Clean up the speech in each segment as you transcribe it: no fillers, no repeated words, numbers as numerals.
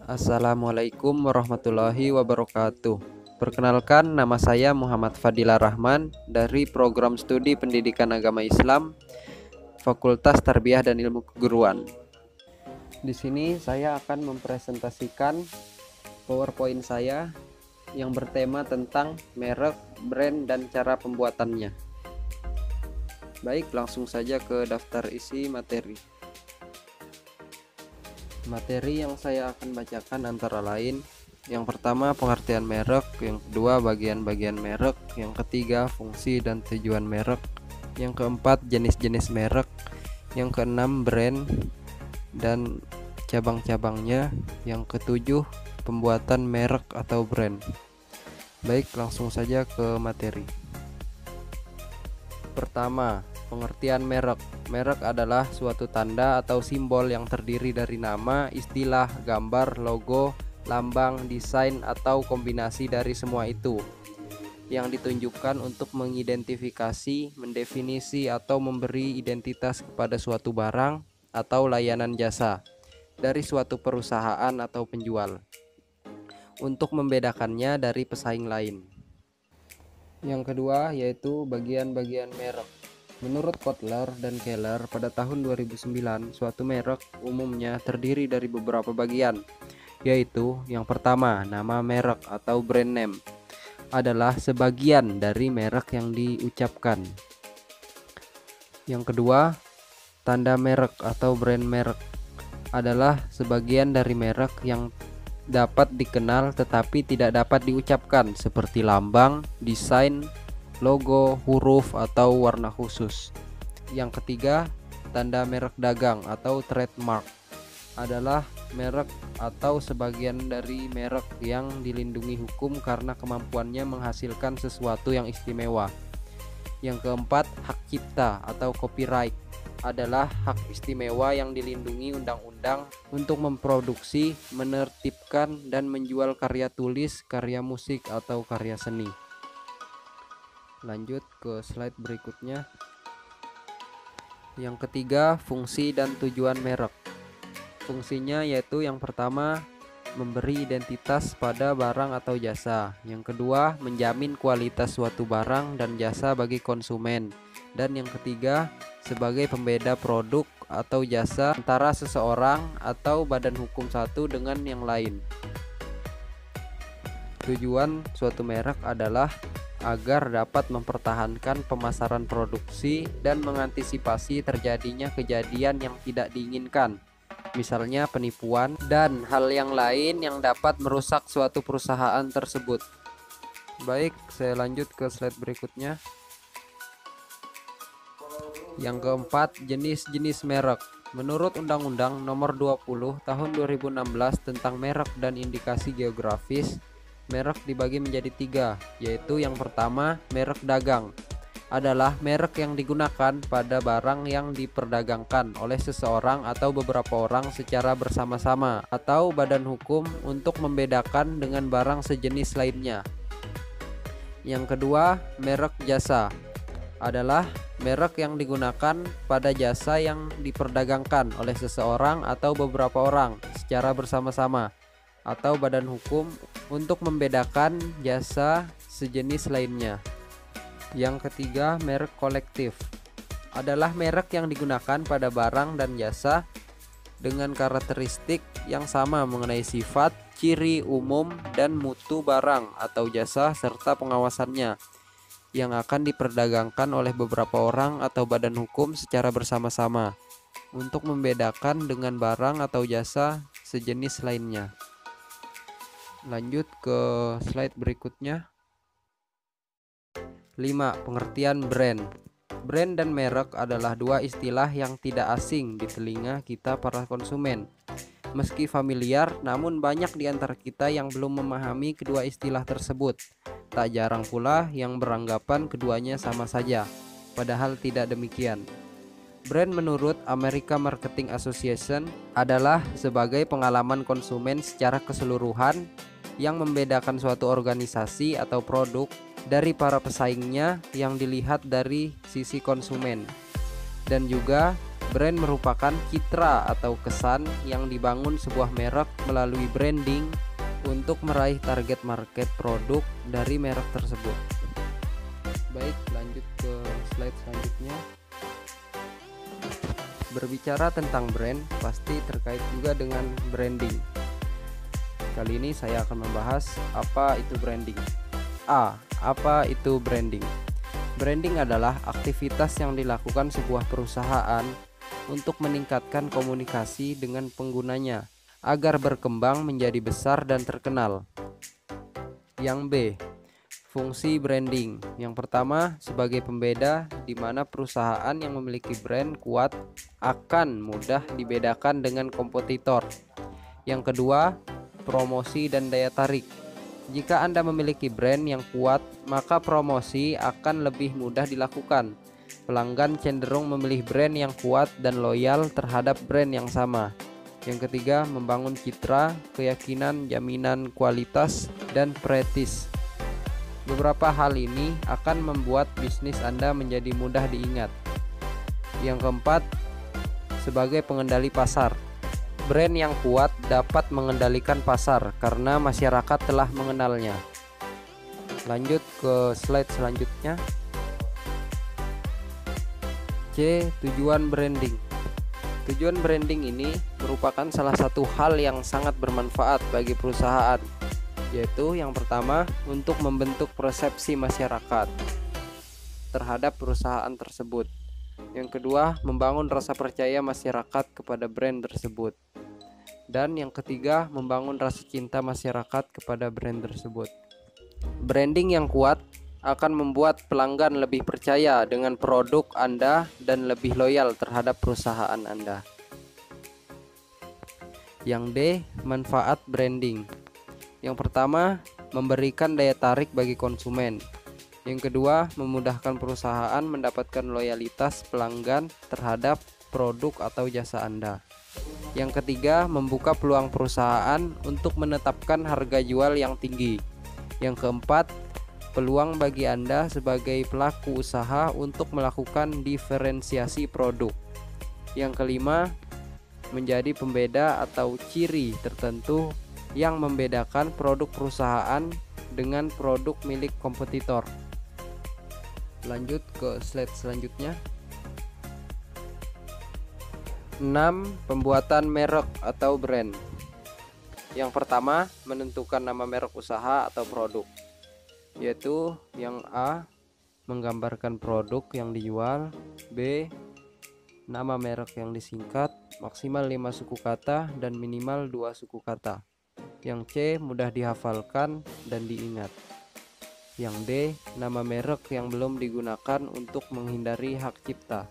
Assalamualaikum warahmatullahi wabarakatuh. Perkenalkan, nama saya Muhammad Fadilah Rahman dari Program Studi Pendidikan Agama Islam, Fakultas Tarbiyah dan Ilmu Keguruan. Di sini saya akan mempresentasikan PowerPoint saya yang bertema tentang merek, brand, dan cara pembuatannya. Baik, langsung saja ke daftar isi materi. Materi yang saya akan bacakan antara lain: yang pertama, pengertian merek; yang kedua, bagian-bagian merek; yang ketiga, fungsi dan tujuan merek; yang keempat, jenis-jenis merek; yang keenam, brand dan cabang-cabangnya; yang ketujuh, pembuatan merek atau brand. Baik, langsung saja ke materi. Pertama, pengertian merek. Merek adalah suatu tanda atau simbol yang terdiri dari nama, istilah, gambar, logo, lambang, desain, atau kombinasi dari semua itu, yang ditunjukkan untuk mengidentifikasi, mendefinisi, atau memberi identitas kepada suatu barang atau layanan jasa dari suatu perusahaan atau penjual, untuk membedakannya dari pesaing lain. Yang kedua yaitu bagian-bagian merek. Menurut Kotler dan Keller, pada tahun 2009, suatu merek umumnya terdiri dari beberapa bagian, yaitu yang pertama, nama merek atau brand name adalah sebagian dari merek yang diucapkan. Yang kedua, tanda merek atau brand merek adalah sebagian dari merek yang dapat dikenal tetapi tidak dapat diucapkan, seperti lambang, desain, logo, huruf, atau warna khusus. Yang ketiga, tanda merek dagang atau trademark adalah merek atau sebagian dari merek yang dilindungi hukum karena kemampuannya menghasilkan sesuatu yang istimewa. Yang keempat, hak cipta atau copyright adalah hak istimewa yang dilindungi undang-undang untuk memproduksi, menertibkan, dan menjual karya tulis, karya musik, atau karya seni. Lanjut ke slide berikutnya. Yang ketiga, fungsi dan tujuan merek. Fungsinya yaitu yang pertama, memberi identitas pada barang atau jasa. Yang kedua, menjamin kualitas suatu barang dan jasa bagi konsumen. Dan yang ketiga, sebagai pembeda produk atau jasa antara seseorang atau badan hukum satu dengan yang lain. Tujuan suatu merek adalah agar dapat mempertahankan pemasaran produksi dan mengantisipasi terjadinya kejadian yang tidak diinginkan, misalnya penipuan dan hal yang lain yang dapat merusak suatu perusahaan tersebut. Baik, saya lanjut ke slide berikutnya. Yang keempat, jenis-jenis merek. Menurut Undang-Undang Nomor 20 Tahun 2016 tentang merek dan indikasi geografis, merek dibagi menjadi tiga, yaitu yang pertama, merek dagang adalah merek yang digunakan pada barang yang diperdagangkan oleh seseorang atau beberapa orang secara bersama-sama atau badan hukum untuk membedakan dengan barang sejenis lainnya. Yang kedua, merek jasa adalah merek yang digunakan pada jasa yang diperdagangkan oleh seseorang atau beberapa orang secara bersama-sama atau badan hukum untuk membedakan jasa sejenis lainnya. Yang ketiga, merek kolektif adalah merek yang digunakan pada barang dan jasa dengan karakteristik yang sama mengenai sifat, ciri umum, dan mutu barang atau jasa serta pengawasannya, yang akan diperdagangkan oleh beberapa orang atau badan hukum secara bersama-sama untuk membedakan dengan barang atau jasa sejenis lainnya. Lanjut ke slide berikutnya. 5. Pengertian brand. Brand dan merek adalah dua istilah yang tidak asing di telinga kita para konsumen. Meski familiar, namun banyak di antara kita yang belum memahami kedua istilah tersebut. Tak jarang pula yang beranggapan keduanya sama saja, padahal tidak demikian. Brand menurut American Marketing Association adalah sebagai pengalaman konsumen secara keseluruhan yang membedakan suatu organisasi atau produk dari para pesaingnya yang dilihat dari sisi konsumen. Dan juga Brand merupakan citra atau kesan yang dibangun sebuah merek melalui branding untuk meraih target market produk dari merek tersebut. Baik, lanjut ke slide selanjutnya. Berbicara tentang brand, pasti terkait juga dengan branding. Kali ini saya akan membahas apa itu branding. Apa itu branding? Branding adalah aktivitas yang dilakukan sebuah perusahaan untuk meningkatkan komunikasi dengan penggunanya agar berkembang menjadi besar dan terkenal. Yang B, fungsi branding. Yang pertama, sebagai pembeda di mana perusahaan yang memiliki brand kuat akan mudah dibedakan dengan kompetitor. Yang kedua, promosi dan daya tarik. Jika Anda memiliki brand yang kuat, maka promosi akan lebih mudah dilakukan. Pelanggan cenderung memilih brand yang kuat dan loyal terhadap brand yang sama. Yang ketiga, membangun citra, keyakinan, jaminan kualitas, dan prestis. Beberapa hal ini akan membuat bisnis Anda menjadi mudah diingat. Yang keempat, sebagai pengendali pasar. Brand yang kuat dapat mengendalikan pasar karena masyarakat telah mengenalnya. Lanjut ke slide selanjutnya. C. Tujuan branding. Tujuan branding ini merupakan salah satu hal yang sangat bermanfaat bagi perusahaan, yaitu yang pertama, untuk membentuk persepsi masyarakat terhadap perusahaan tersebut. Yang kedua, membangun rasa percaya masyarakat kepada brand tersebut. Dan yang ketiga, membangun rasa cinta masyarakat kepada brand tersebut. Branding yang kuat akan membuat pelanggan lebih percaya dengan produk Anda dan lebih loyal terhadap perusahaan Anda. Yang D, manfaat branding. Yang pertama, memberikan daya tarik bagi konsumen. Yang kedua, memudahkan perusahaan mendapatkan loyalitas pelanggan terhadap produk atau jasa Anda. Yang ketiga, membuka peluang perusahaan untuk menetapkan harga jual yang tinggi. Yang keempat, peluang bagi Anda sebagai pelaku usaha untuk melakukan diferensiasi produk. Yang kelima, menjadi pembeda atau ciri tertentu yang membedakan produk perusahaan dengan produk milik kompetitor. Lanjut ke slide selanjutnya. 6. Pembuatan merek atau brand. Yang pertama, menentukan nama merek usaha atau produk, yaitu yang A, menggambarkan produk yang dijual. B, nama merek yang disingkat, maksimal 5 suku kata dan minimal 2 suku kata. Yang C, mudah dihafalkan dan diingat. Yang D, nama merek yang belum digunakan untuk menghindari hak cipta.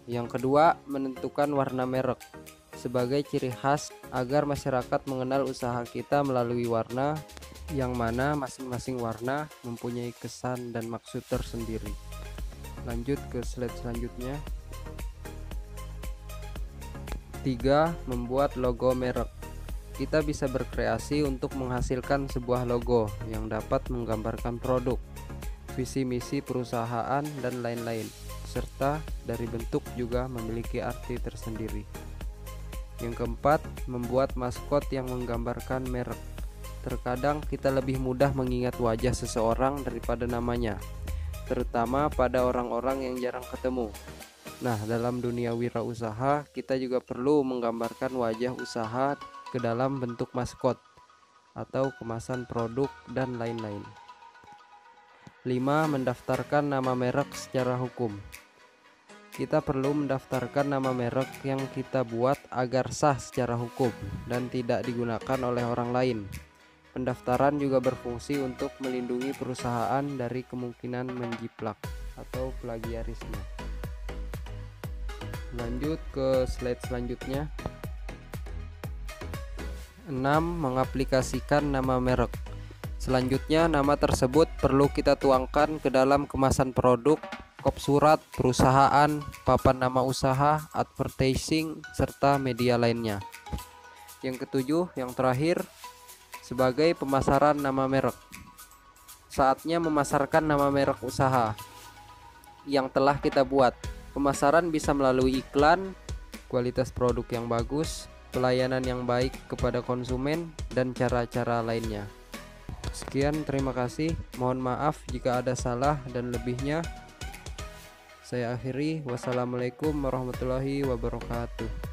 Yang kedua, menentukan warna merek sebagai ciri khas agar masyarakat mengenal usaha kita melalui warna, yang mana masing-masing warna mempunyai kesan dan maksud tersendiri. Lanjut ke slide selanjutnya. 3. Membuat logo merek. Kita bisa berkreasi untuk menghasilkan sebuah logo yang dapat menggambarkan produk, visi misi perusahaan, dan lain-lain, serta dari bentuk juga memiliki arti tersendiri. Yang keempat, membuat maskot yang menggambarkan merek. Terkadang kita lebih mudah mengingat wajah seseorang daripada namanya, terutama pada orang-orang yang jarang ketemu. Nah, dalam dunia wirausaha, kita juga perlu menggambarkan wajah usaha ke dalam bentuk maskot atau kemasan produk dan lain-lain. 5. Mendaftarkan nama merek secara hukum. Kita perlu mendaftarkan nama merek yang kita buat agar sah secara hukum dan tidak digunakan oleh orang lain. Pendaftaran juga berfungsi untuk melindungi perusahaan dari kemungkinan menjiplak atau plagiarisme. Lanjut ke slide selanjutnya. 6. Mengaplikasikan nama merek. Selanjutnya, nama tersebut perlu kita tuangkan ke dalam kemasan produk, kop surat perusahaan, papan nama usaha, advertising, serta media lainnya. Yang ketujuh, yang terakhir, sebagai pemasaran nama merek. Saatnya memasarkan nama merek usaha yang telah kita buat. Pemasaran bisa melalui iklan, kualitas produk yang bagus, pelayanan yang baik kepada konsumen, dan cara-cara lainnya. Sekian, terima kasih. Mohon maaf jika ada salah dan lebihnya. Saya akhiri. Wassalamualaikum warahmatullahi wabarakatuh.